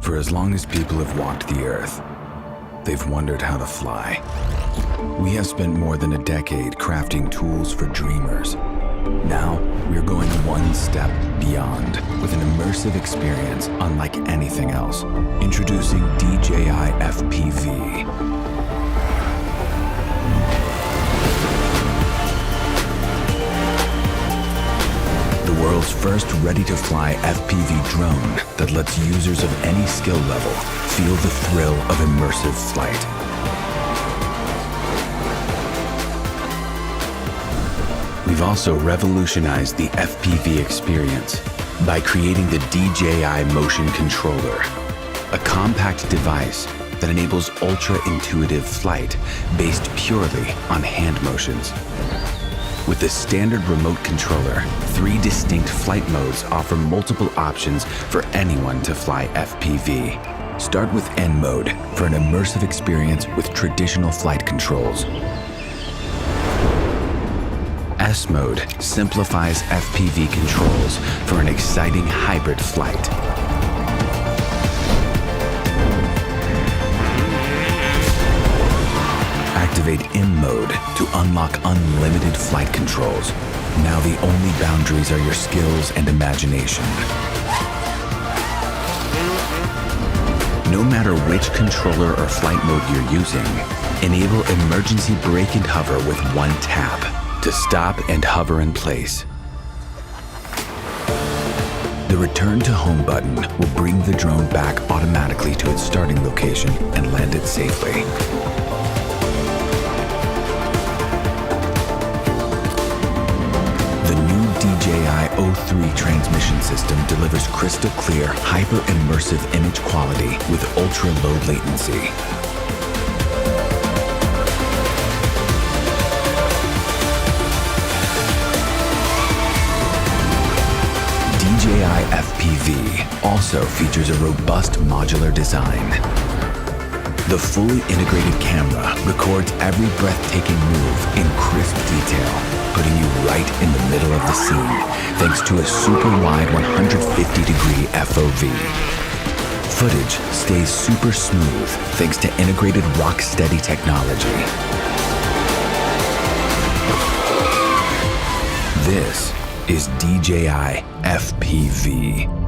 For as long as people have walked the earth, they've wondered how to fly. We have spent more than a decade crafting tools for dreamers. Now, we're going one step beyond with an immersive experience unlike anything else. Introducing DJI FPV. The world's first ready-to-fly FPV drone that lets users of any skill level feel the thrill of immersive flight. We've also revolutionized the FPV experience by creating the DJI Motion Controller, a compact device that enables ultra-intuitive flight based purely on hand motions. With the standard remote controller, 3 distinct flight modes offer multiple options for anyone to fly FPV. Start with N mode for an immersive experience with traditional flight controls. S mode simplifies FPV controls for an exciting hybrid flight. Activate M mode to unlock unlimited flight controls. Now the only boundaries are your skills and imagination. No matter which controller or flight mode you're using, enable emergency brake and hover with one tap to stop and hover in place. The Return to Home button will bring the drone back automatically to its starting location and land it safely. The new DJI O3 transmission system delivers crystal clear, hyper-immersive image quality with ultra-low latency. DJI FPV also features a robust modular design. The fully integrated camera records every breathtaking move in crisp detail, putting you right in the middle of the scene thanks to a super wide 150-degree FOV. Footage stays super smooth thanks to integrated rock-steady technology. This is DJI FPV.